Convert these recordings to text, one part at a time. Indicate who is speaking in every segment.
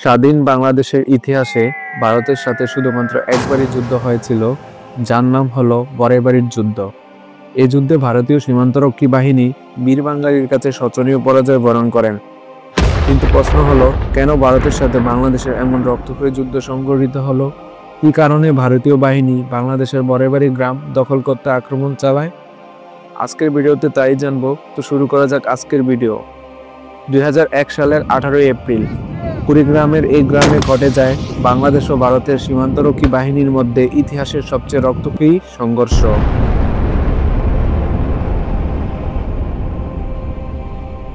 Speaker 1: স্বাধীন বাংলাদেশের ইতিহাসে ভারতের সাথে শুধুমাত্র একবারই যুদ্ধ হয়েছিল, যার নাম হলো বড়াইবাড়ির যুদ্ধ। এই যুদ্ধে ভারতীয় সীমান্তরক্ষী বাহিনী বীর বাঙালির কাছে শোচনীয় পরাজয় বরণ করেন। কিন্তু প্রশ্ন হলো, কেন ভারতের সাথে বাংলাদেশের এমন রক্তক্ষয়ী যুদ্ধ সংঘটিত হলো? কী কারণে ভারতীয় বাহিনী বাংলাদেশের বড়াইবাড়ি গ্রাম দখল করতে আক্রমণ চালায়? আজকের ভিডিওতে তাই জানবো। তো শুরু করা যাক আজকের ভিডিও। 2001 সালের 18 এপ্রিল কুড়িগ্রামের এই গ্রামে ঘটে যায় বাংলাদেশ ও ভারতের সীমান্তরক্ষী বাহিনীর মধ্যে ইতিহাসের সবচেয়ে রক্তক্ষয়ী সংঘর্ষ।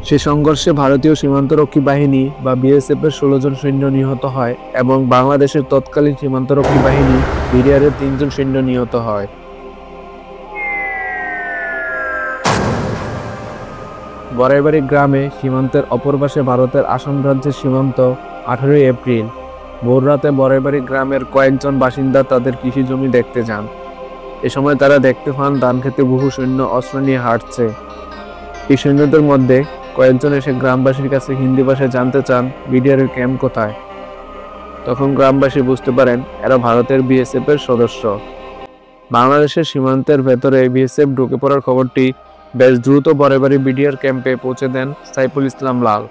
Speaker 1: সে সংঘর্ষে ভারতীয় সীমান্তরক্ষী বাহিনী বা বিএসএফ এর 16 জন সৈন্য নিহত হয় এবং বাংলাদেশের তৎকালীন সীমান্তরক্ষী বাহিনী বিডিআরের 3 জন সৈন্য নিহত হয়। বড়াইবাড়ি গ্রামে সীমান্তের অপর পাশে ভারতের আসাম রাজ্যের সীমান্ত। 18 এপ্রিল ভোররাতে বড়াইবাড়ি গ্রামের কয়েকজন বাসিন্দা তাদের কৃষি জমি দেখতে যান। এ সময় তারা দেখতে পান ধান খেতে বহু সৈন্য অস্ত্র নিয়ে হাঁটছে। এই সৈন্যদের মধ্যে কয়েকজন এসে গ্রামবাসীর কাছে হিন্দি ভাষায় জানতে চান বিডিআরের ক্যাম্প কোথায়। তখন গ্রামবাসী বুঝতে পারেন এরা ভারতের বিএসএফ এর সদস্য। বাংলাদেশের সীমান্তের ভেতরে বিএসএফ ঢুকে পড়ার খবরটি বেশ দ্রুত বড়াইবাড়ি বিডিআর ক্যাম্পে পৌঁছে দেন সাইফুল ইসলাম লাল।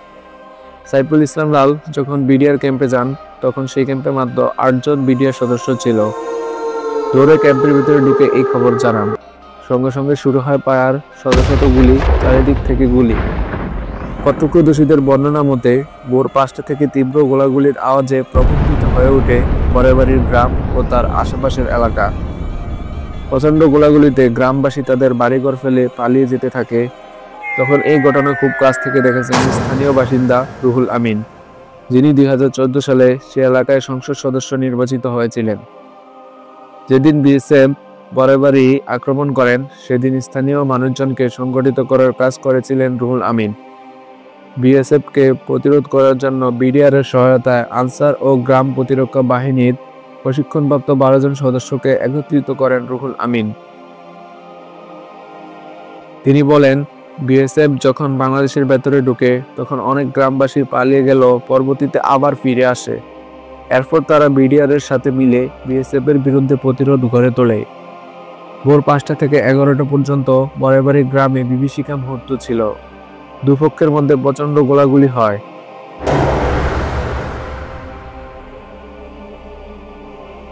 Speaker 1: সাইফুল ইসলাম লাল যখন বিডিআর ক্যাম্পে যান, তখন সেই ক্যাম্পে মাত্র 8 জন বিডিআর সদস্য ছিল। দৌড়ে ক্যাম্পের ভিতরে ঢুকে এই খবর জানান। সঙ্গে সঙ্গে শুরু হয় পায়ার, শত শত গুলি, চারিদিক থেকে গুলি। প্রত্যক্ষদর্শীদের বর্ণনা মতে ভোর 5টা থেকে তীব্র গোলাগুলির আওয়াজে প্রকম্পিত হয়ে ওঠে বড়াইবাড়ির গ্রাম ও তার আশেপাশের এলাকা। প্রচণ্ড গোলাগুলিতে গ্রামবাসী তাদের বাড়িঘর ফেলে পালিয়ে যেতে থাকে। তখন এই ঘটনা খুব কাছ থেকে দেখেছেন স্থানীয় বাসিন্দা রুহুল আমিন, যিনি 2014 সালে সে এলাকায় সংসদ সদস্য নির্বাচিত হয়েছিলেন। যেদিন বিএসএফ বড়াইবাড়ি আক্রমণ করেন, সেদিন স্থানীয় মানুষজনকে সংগঠিত করার কাজ করেছিলেন রুহুল আমিন। বিএসএফকে প্রতিরোধ করার জন্য বিডিআরের সহায়তায় আনসার ও গ্রাম প্রতিরক্ষা বাহিনীর প্রশিক্ষণপ্রাপ্ত 12 জন সদস্যকে একত্রিত করেন রুহুল আমিন। তিনি বলেন, বিএসএফ যখন বাংলাদেশের ভেতরে ঢুকে তখন অনেক গ্রামবাসী পালিয়ে গেল, পরবর্তীতে আবার ফিরে আসে। এরপর তারা বিডিআরের সাথে মিলে বিএসএফ এর বিরুদ্ধে প্রতিরোধ গড়ে তোলে। ভোর 5টা থেকে 11টা পর্যন্ত বড়াইবাড়ি গ্রামে বিভীষিকা মুহূর্ত ছিল। দুপক্ষের মধ্যে প্রচণ্ড গোলাগুলি হয়।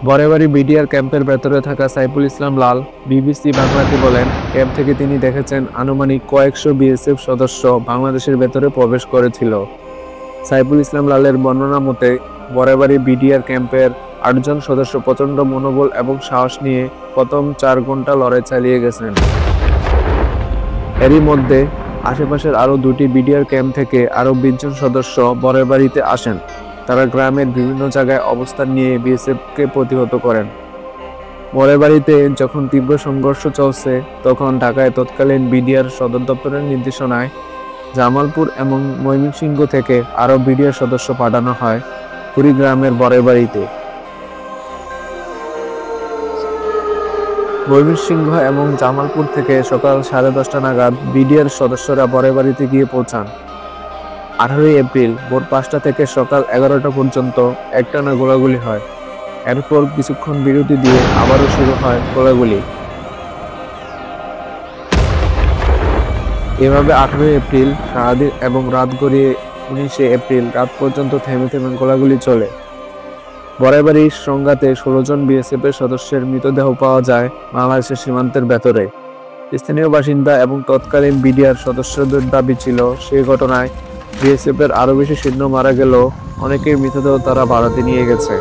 Speaker 1: বড়াইবাড়ি বিডিআর ক্যাম্পের ভেতরে থাকা সাইফুল ইসলাম লাল বিবিসি বাংলাকে বলেন, ক্যাম্প থেকে তিনি দেখেছেন আনুমানিক কয়েকশো বিএসএফ সদস্য বাংলাদেশের ভেতরে প্রবেশ করেছিল। সাইফুল ইসলাম লালের বর্ণনা মতে বড়াইবাড়ি বিডিআর ক্যাম্পের 8 জন সদস্য প্রচণ্ড মনোবল এবং সাহস নিয়ে প্রথম 4 ঘন্টা লড়াই চালিয়ে গেছেন। এরই মধ্যে আশেপাশের আরও 2টি বিডিআর ক্যাম্প থেকে আরও 20 জন সদস্য বড়াইবাড়িতে আসেন। তারা গ্রামের বিভিন্ন জায়গায় অবস্থান নিয়ে বিএসএফকে প্রতিহত করেন। বড়াইবাড়িতে যখন তীব্র সংঘর্ষ চলছে, তখন ঢাকায় তৎকালীন বিডিআর সদর দপ্তরের নির্দেশনায় জামালপুর এবং ময়মনসিংহ থেকে আরও বিডিআর সদস্য পাঠানো হয় কুড়িগ্রামের বড়াইবাড়িতে। ময়মনসিংহ এবং জামালপুর থেকে সকাল 10:30 নাগাদ বিডিআর সদস্যরা বড়াইবাড়িতে গিয়ে পৌঁছান। 18 এপ্রিল ভোর 5টা থেকে সকাল 11টা পর্যন্ত একটানা গোলাগুলি হয়। এরপর কিছুক্ষণ বিরতি দিয়ে আবারও শুরু হয় গোলাগুলি। এভাবে 18 এপ্রিল সারাদিন এবং রাত গড়িয়ে 19 এপ্রিল রাত পর্যন্ত থেমে থেমে গোলাগুলি চলে। বড়াইবাড়ির সংঘাতে 16 জন বিএসএফ এর সদস্যের মৃতদেহ পাওয়া যায় বাংলাদেশের সীমান্তের ভেতরে। স্থানীয় বাসিন্দা এবং তৎকালীন বিডিআর সদস্যদের দাবি ছিল, সেই ঘটনায় বিএসএফ এর আরও বেশি সৈন্য মারা গেল, অনেকের মৃতদেহ তারা ভারতে নিয়ে গেছে।